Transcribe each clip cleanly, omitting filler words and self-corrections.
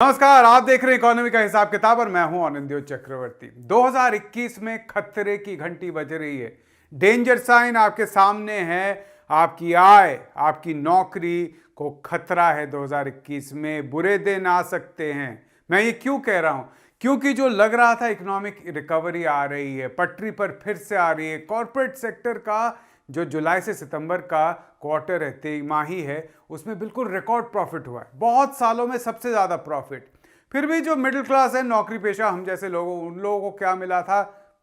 नमस्कार, आप देख रहे हैं इकोनॉमी का हिसाब किताब और मैं हूं आनंदो चक्रवर्ती। 2021 में खतरे की घंटी बज रही है। डेंजर साइन आपके सामने है। आपकी आय, आपकी नौकरी को खतरा है। 2021 में बुरे दिन आ सकते हैं। मैं ये क्यों कह रहा हूं? क्योंकि जो लग रहा था इकोनॉमिक रिकवरी आ रही है, पटरी पर फिर से आ रही है। कॉर्पोरेट सेक्टर का जो जुलाई से सितंबर का क्वार्टर है, तिमाही है, उसमें बिल्कुल रिकॉर्ड प्रॉफिट हुआ है। बहुत सालों में सबसे ज़्यादा प्रॉफिट। फिर भी जो मिडिल क्लास है, नौकरी पेशा हम जैसे लोगों, उन लोगों को क्या मिला था?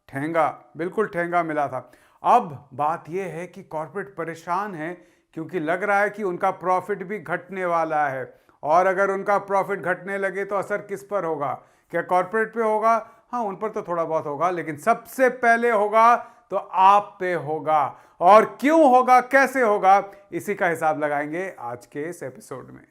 ठेंगा, बिल्कुल ठेंगा मिला था। अब बात यह है कि कॉर्पोरेट परेशान है क्योंकि लग रहा है कि उनका प्रॉफिट भी घटने वाला है। और अगर उनका प्रॉफिट घटने लगे तो असर किस पर होगा? क्या कॉर्पोरेट पे होगा? हाँ, उन पर तो थोड़ा बहुत होगा, लेकिन सबसे पहले होगा तो आप पे होगा। और क्यों होगा, कैसे होगा, इसी का हिसाब लगाएंगे आज के इस एपिसोड में।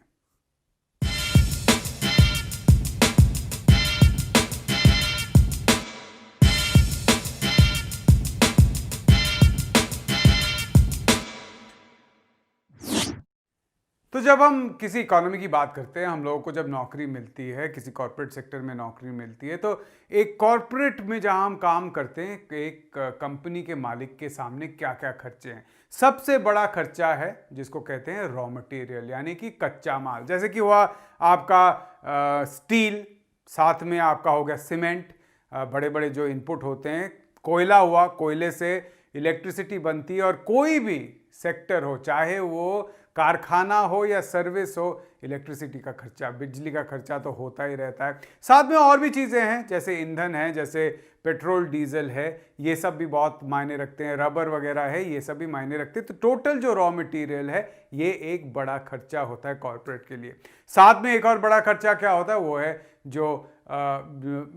तो जब हम किसी इकोनॉमी की बात करते हैं, हम लोगों को जब नौकरी मिलती है, किसी कॉर्पोरेट सेक्टर में नौकरी मिलती है, तो एक कॉर्पोरेट में जहां हम काम करते हैं, एक कंपनी के मालिक के सामने क्या क्या खर्चे हैं। सबसे बड़ा खर्चा है जिसको कहते हैं रॉ मटेरियल, यानी कि कच्चा माल। जैसे कि हुआ आपका स्टील, साथ में आपका हो गया सीमेंट, बड़े बड़े जो इनपुट होते हैं। कोयला हुआ, कोयले से इलेक्ट्रिसिटी बनती है। और कोई भी सेक्टर हो, चाहे वो कारखाना हो या सर्विस हो, इलेक्ट्रिसिटी का खर्चा, बिजली का खर्चा तो होता ही रहता है। साथ में और भी चीज़ें हैं, जैसे ईंधन है, जैसे पेट्रोल डीजल है, ये सब भी बहुत मायने रखते हैं। रबर वगैरह है, ये सब भी मायने रखते हैं। तो टोटल जो रॉ मटेरियल है, ये एक बड़ा खर्चा होता है कॉर्पोरेट के लिए। साथ में एक और बड़ा खर्चा क्या होता है, वो है जो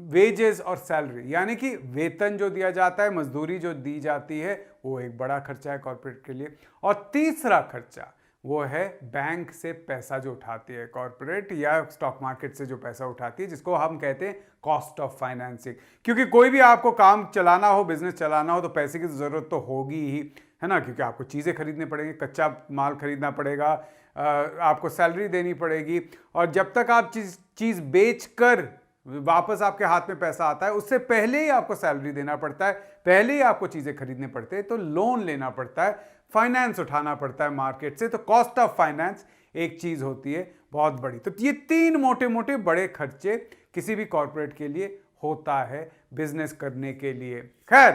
वेजेस और सैलरी, यानी कि वेतन जो दिया जाता है, मजदूरी जो दी जाती है, वो एक बड़ा खर्चा है कॉर्पोरेट के लिए। और तीसरा खर्चा वो है बैंक से पैसा जो उठाती है कॉर्पोरेट, या स्टॉक मार्केट से जो पैसा उठाती है, जिसको हम कहते हैं कॉस्ट ऑफ फाइनेंसिंग। क्योंकि कोई भी आपको काम चलाना हो, बिजनेस चलाना हो, तो पैसे की ज़रूरत तो होगी ही, है ना। क्योंकि आपको चीज़ें खरीदने पड़ेंगी, कच्चा माल खरीदना पड़ेगा, आपको सैलरी देनी पड़ेगी। और जब तक आप चीज़ बेच कर वापस आपके हाथ में पैसा आता है, उससे पहले ही आपको सैलरी देना पड़ता है, पहले ही आपको चीज़ें खरीदने पड़ते हैं। तो लोन लेना पड़ता है, फाइनेंस उठाना पड़ता है मार्केट से। तो कॉस्ट ऑफ फाइनेंस एक चीज़ होती है बहुत बड़ी। तो ये तीन मोटे मोटे बड़े खर्चे किसी भी कॉर्पोरेट के लिए होता है बिजनेस करने के लिए। खैर,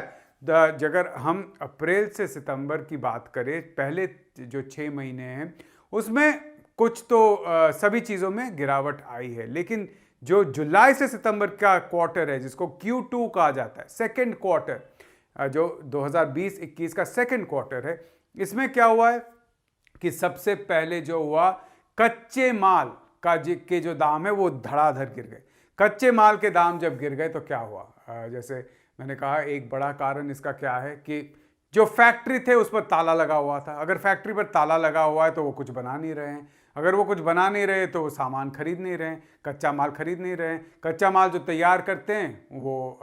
अगर हम अप्रैल से सितंबर की बात करें, पहले जो 6 महीने हैं, उसमें कुछ तो सभी चीज़ों में गिरावट आई है। लेकिन जो जुलाई से सितंबर का क्वार्टर है, जिसको Q2 कहा जाता है, सेकेंड क्वार्टर, जो 2020-21 का सेकेंड क्वार्टर है, इसमें क्या हुआ है कि सबसे पहले जो हुआ, कच्चे माल के जो दाम है वो धड़ाधड़ गिर गए। कच्चे माल के दाम जब गिर गए तो क्या हुआ, जैसे मैंने कहा, एक बड़ा कारण इसका क्या है कि जो फैक्ट्री थे उस पर ताला लगा हुआ था। अगर फैक्ट्री पर ताला लगा हुआ है तो वो कुछ बना नहीं रहे हैं। अगर वो कुछ बना नहीं रहे तो वो सामान खरीद नहीं रहे हैं, कच्चा माल खरीद नहीं रहे हैं। कच्चा माल जो तैयार करते हैं वो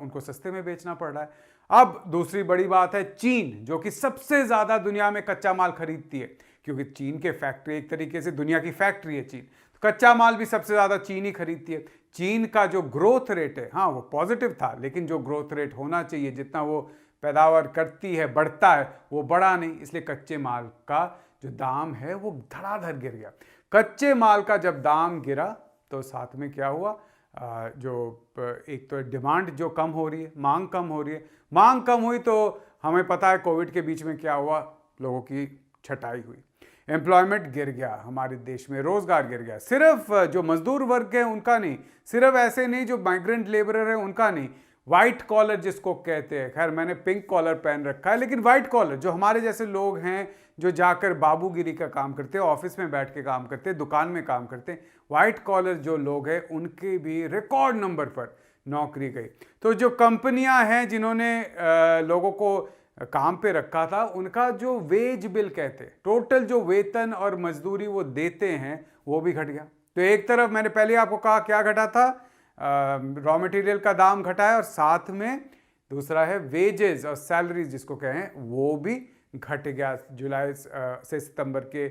उनको सस्ते में बेचना पड़ रहा है। अब दूसरी बड़ी बात है चीन, जो कि सबसे ज़्यादा दुनिया में कच्चा माल खरीदती है, क्योंकि चीन के फैक्ट्री एक तरीके से दुनिया की फैक्ट्री है चीन। तो कच्चा माल भी सबसे ज़्यादा चीन ही खरीदती है। चीन का जो ग्रोथ रेट है, हाँ वो पॉजिटिव था, लेकिन जो ग्रोथ रेट होना चाहिए, जितना वो पैदावार करती है, बढ़ता है, वो बढ़ा नहीं। इसलिए कच्चे माल का जो दाम है वो धड़ाधड़ गिर गया। कच्चे माल का जब दाम गिरा तो साथ में क्या हुआ, जो एक तो डिमांड जो कम हो रही है, मांग कम हो रही है। मांग कम हुई तो हमें पता है कोविड के बीच में क्या हुआ, लोगों की छटाई हुई, एम्प्लॉयमेंट गिर गया, हमारे देश में रोजगार गिर गया। सिर्फ जो मजदूर वर्ग है उनका नहीं, सिर्फ ऐसे नहीं जो माइग्रेंट लेबरर है उनका नहीं, वाइट कॉलर जिसको कहते हैं, खैर मैंने पिंक कॉलर पहन रखा है, लेकिन वाइट कॉलर जो हमारे जैसे लोग हैं, जो जाकर बाबूगिरी का काम करते हैं, ऑफिस में बैठ के काम करते हैं, दुकान में काम करते हैं, वाइट कॉलर जो लोग हैं, उनके भी रिकॉर्ड नंबर पर नौकरी गई। तो जो कंपनियां हैं जिन्होंने लोगों को काम पे रखा था, उनका जो वेज बिल कहते हैं, टोटल जो वेतन और मजदूरी वो देते हैं, वो भी घट गया। तो एक तरफ मैंने पहले आपको कहा क्या घटा था, रॉ मटेरियल का दाम घटा है, और साथ में दूसरा है वेजेस और सैलरीज जिसको कहें, वो भी घट गया जुलाई से सितंबर के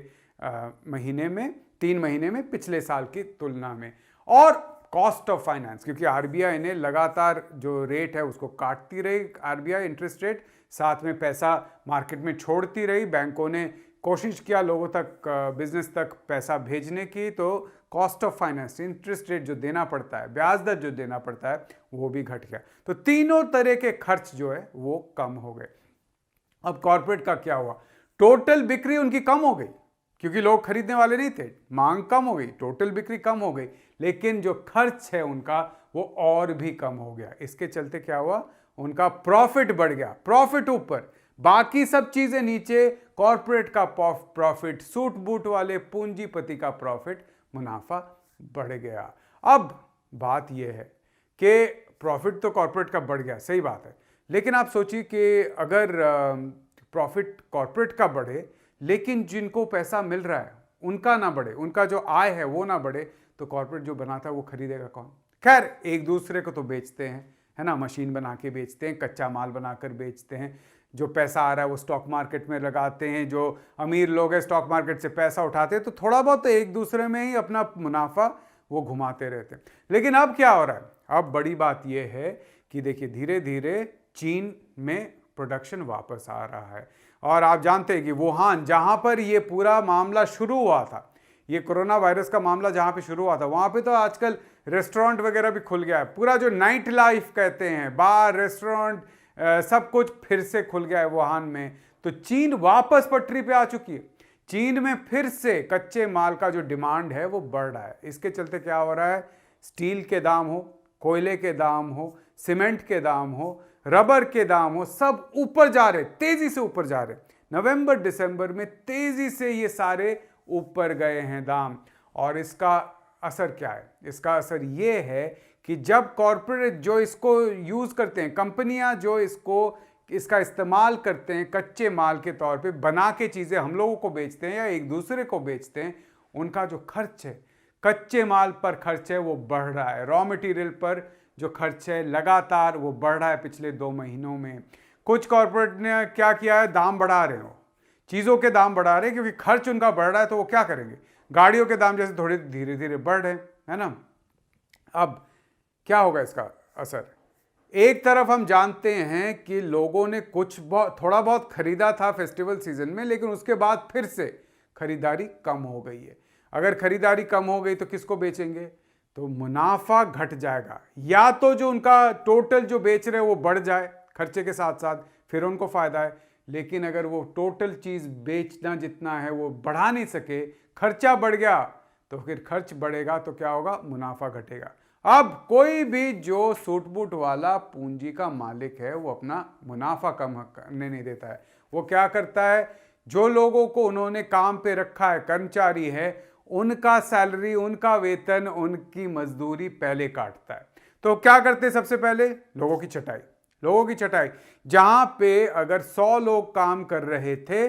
महीने में, 3 महीने में, पिछले साल की तुलना में। और कॉस्ट ऑफ फाइनेंस, क्योंकि आरबीआई ने लगातार जो रेट है उसको काटती रही, आरबीआई इंटरेस्ट रेट, साथ में पैसा मार्केट में छोड़ती रही, बैंकों ने कोशिश किया लोगों तक, बिजनेस तक पैसा भेजने की, तो cost of finance, interest rate जो देना पड़ता है, ब्याज दर जो देना पड़ता है, वो भी घट गया। तो तीनों तरह के खर्च जो है वो कम हो गए। अब कॉर्पोरेट का क्या हुआ, टोटल बिक्री उनकी कम हो गई, क्योंकि लोग खरीदने वाले नहीं थे, मांग कम हो गई, टोटल बिक्री कम हो गई, लेकिन जो खर्च है उनका वो और भी कम हो गया। इसके चलते क्या हुआ, उनका प्रॉफिट बढ़ गया, प्रॉफिट ऊपर, बाकी सब चीजें नीचे, कॉर्पोरेट का प्रॉफिट, सूट बूट वाले पूंजीपति का प्रॉफिट, मुनाफा बढ़ गया। अब बात यह है कि प्रॉफिट तो कॉर्पोरेट का बढ़ गया, सही बात है, लेकिन आप सोचिए कि अगर प्रॉफिट कॉर्पोरेट का बढ़े लेकिन जिनको पैसा मिल रहा है उनका ना बढ़े, उनका जो आय है वो ना बढ़े, तो कॉर्पोरेट जो बनाता है वो खरीदेगा कौन? खैर, एक दूसरे को तो बेचते हैं, है ना, मशीन बना के बेचते हैं, कच्चा माल बनाकर बेचते हैं, जो पैसा आ रहा है वो स्टॉक मार्केट में लगाते हैं, जो अमीर लोग हैं स्टॉक मार्केट से पैसा उठाते हैं, तो थोड़ा बहुत तो एक दूसरे में ही अपना मुनाफा वो घुमाते रहते हैं। लेकिन अब क्या हो रहा है, अब बड़ी बात यह है कि देखिए धीरे धीरे चीन में प्रोडक्शन वापस आ रहा है, और आप जानते हैं कि वुहान, जहां पर ये पूरा मामला शुरू हुआ था, ये कोरोना वायरस का मामला जहां पे शुरू हुआ था, वहां पे तो आजकल रेस्टोरेंट वगैरह भी खुल गया है, पूरा जो नाइट लाइफ कहते हैं, बार, रेस्टोरेंट, सब कुछ फिर से खुल गया है वुहान में। तो चीन वापस पटरी पे आ चुकी है, चीन में फिर से कच्चे माल का जो डिमांड है वो बढ़ रहा है। इसके चलते क्या हो रहा है, स्टील के दाम हो, कोयले के दाम हो, सीमेंट के दाम हो, रबर के दाम हो, सब ऊपर जा रहे, तेजी से ऊपर जा रहे। नवंबर दिसंबर में तेजी से ये सारे ऊपर गए हैं दाम, और इसका असर क्या है, इसका असर ये है कि जब कॉर्पोरेट जो इसको यूज करते हैं, कंपनियां जो इसका इस्तेमाल करते हैं कच्चे माल के तौर पे बना के चीजें हम लोगों को बेचते हैं या एक दूसरे को बेचते हैं, उनका जो खर्च है, कच्चे माल पर खर्च है वो बढ़ रहा है, रॉ मटेरियल पर जो खर्च है लगातार वो बढ़ रहा है पिछले 2 महीनों में। कुछ कॉर्पोरेट ने क्या किया है, दाम बढ़ा रहे हो, चीजों के दाम बढ़ा रहे हैं, क्योंकि खर्च उनका बढ़ रहा है, तो वो क्या करेंगे, गाड़ियों के दाम जैसे थोड़े धीरे धीरे बढ़ रहे हैं, है ना। अब क्या होगा इसका असर, एक तरफ हम जानते हैं कि लोगों ने थोड़ा बहुत खरीदा था फेस्टिवल सीजन में, लेकिन उसके बाद फिर से खरीदारी कम हो गई है। अगर खरीदारी कम हो गई तो किसको बेचेंगे, तो मुनाफा घट जाएगा, या तो जो उनका टोटल जो बेच रहे हैं वो बढ़ जाए खर्चे के साथ साथ, फिर उनको फायदा है, लेकिन अगर वो टोटल चीज बेचना जितना है वो बढ़ा नहीं सके, खर्चा बढ़ गया, तो फिर खर्च बढ़ेगा तो क्या होगा, मुनाफा घटेगा। अब कोई भी जो सूट बूट वाला पूंजी का मालिक है वो अपना मुनाफा कम करने नहीं देता है, वो क्या करता है, जो लोगों को उन्होंने काम पे रखा है, कर्मचारी है, उनका सैलरी, उनका वेतन, उनकी मजदूरी पहले काटता है। तो क्या करते हैं, सबसे पहले लोगों की छटाई, लोगों की छटाई, जहां पे अगर 100 लोग काम कर रहे थे,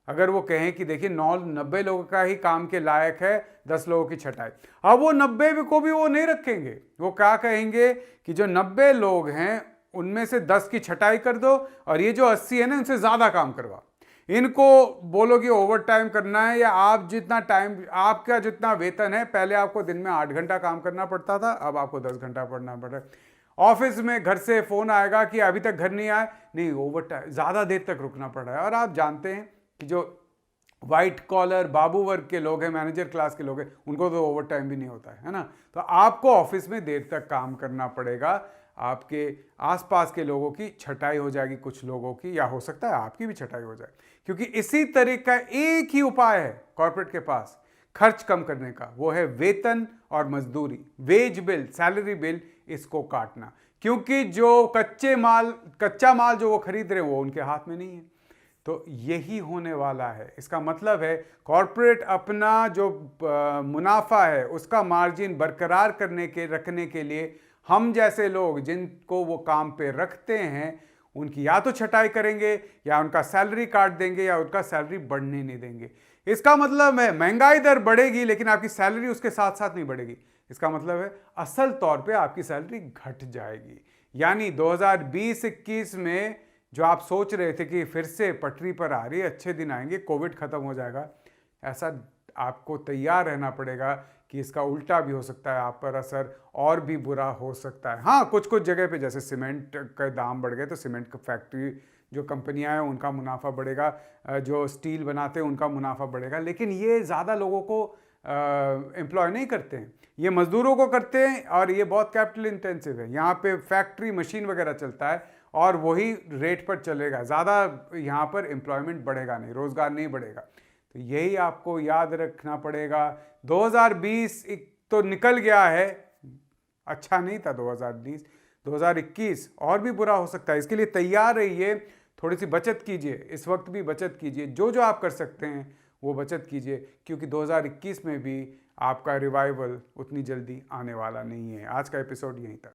अगर वो कहें कि देखिए 90 लोगों का ही काम के लायक है, 10 लोगों की छटाई, अब वो 90 को भी वो नहीं रखेंगे, वो क्या कहेंगे कि जो 90 लोग हैं उनमें से 10 की छटाई कर दो, और ये जो 80 है ना उनसे ज्यादा काम करवा, इनको बोलो कि ओवर टाइम करना है, या आप जितना टाइम, आपका जितना वेतन है, पहले आपको दिन में 8 घंटा काम करना पड़ता था, अब आपको 10 घंटा पढ़ना पड़ रहा है। ऑफिस में घर से फोन आएगा कि अभी तक घर नहीं आए, नहीं, ओवर टाइम ज्यादा देर तक रुकना पड़ रहा है। और आप जानते हैं कि जो व्हाइट कॉलर बाबू वर्ग के लोग हैं, मैनेजर क्लास के लोग हैं, उनको तो ओवर टाइम भी नहीं होता है ना। तो आपको ऑफिस में देर तक काम करना पड़ेगा, आपके आसपास के लोगों की छटाई हो जाएगी, कुछ लोगों की, या हो सकता है आपकी भी छटाई हो जाए, क्योंकि इसी तरह का एक ही उपाय है कॉर्पोरेट के पास खर्च कम करने का, वो है वेतन और मजदूरी, वेज बिल, सैलरी बिल, इसको काटना, क्योंकि जो कच्चा माल जो वो खरीद रहे हैं वो उनके हाथ में नहीं है। तो यही होने वाला है, इसका मतलब है कॉर्पोरेट अपना जो मुनाफा है उसका मार्जिन बरकरार रखने के लिए हम जैसे लोग जिनको वो काम पे रखते हैं उनकी या तो छटाई करेंगे, या उनका सैलरी काट देंगे, या उनका सैलरी बढ़ने नहीं देंगे। इसका मतलब है महंगाई दर बढ़ेगी लेकिन आपकी सैलरी उसके साथ साथ नहीं बढ़ेगी। इसका मतलब है असल तौर पे आपकी सैलरी घट जाएगी। यानी 2020-21 में जो आप सोच रहे थे कि फिर से पटरी पर आ रही है, अच्छे दिन आएंगे, कोविड खत्म हो जाएगा, ऐसा आपको तैयार रहना पड़ेगा कि इसका उल्टा भी हो सकता है, आप पर असर और भी बुरा हो सकता है। हाँ, कुछ कुछ जगह पे जैसे सीमेंट के दाम बढ़ गए तो सीमेंट की फैक्ट्री जो कंपनियां हैं उनका मुनाफा बढ़ेगा, जो स्टील बनाते हैं उनका मुनाफा बढ़ेगा, लेकिन ये ज़्यादा लोगों को एम्प्लॉय नहीं करते हैं, ये मज़दूरों को करते हैं और ये बहुत कैपिटल इंटेंसिव है। यहाँ पे फैक्ट्री मशीन वगैरह चलता है और वही रेट पर चलेगा, ज़्यादा यहाँ पर एम्प्लॉयमेंट बढ़ेगा नहीं, रोज़गार नहीं बढ़ेगा। तो यही आपको याद रखना पड़ेगा। 2020 तो निकल गया है, अच्छा नहीं था 2020, 2021 और भी बुरा हो सकता है। इसके लिए तैयार रहिए, थोड़ी सी बचत कीजिए, इस वक्त भी बचत कीजिए, जो जो आप कर सकते हैं वो बचत कीजिए, क्योंकि 2021 में भी आपका रिवाइवल उतनी जल्दी आने वाला नहीं है। आज का एपिसोड यहीं तक।